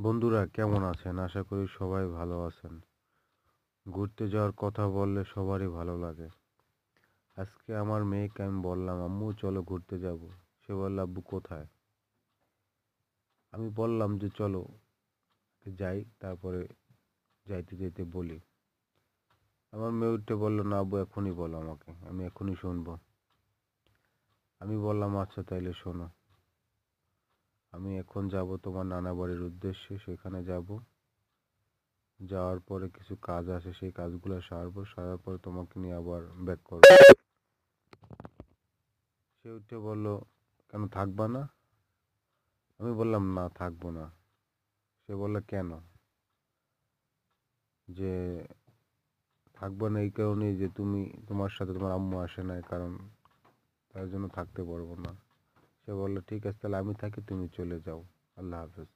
বন্ধুরা কেমন আছেন? আশা করি সবাই ভালো আছেন। ঘুরতে যাওয়ার কথা বললে সবারই ভালো লাগে। আজকে আমার মেয়েকে আমি বললাম, আম্মু চলো ঘুরতে যাব। সে বলল, আব্বু কোথায়? আমি বললাম যে চলো যাই, তারপরে যাইতে যেতে বলি। আমার মেয়ে উঠে বলল, না আব্বু এখনই বলো আমাকে, আমি এখনই শুনবো। আমি বললাম আচ্ছা তাইলে শোনো, আমি এখন যাব তোমার নানা বাড়ির উদ্দেশ্যে, সেখানে যাব। যাওয়ার পরে কিছু কাজ আছে, সেই কাজগুলো সারবো, সারার পরে তোমাকে নিয়ে আবার ব্যাক করবো। সে উঠে বলল, কেন থাকবা না? আমি বললাম না থাকবো না। সে বলল কেন? যে থাকবো না এই কারণেই যে তোমার সাথে তোমার আম্মু আসে নাই, কারণ তার জন্য থাকতে পারবো না। সে বলল ঠিক আছে তাহলে আমি থাকি, তুমি চলে যাও, আল্লাহ হাফেজ।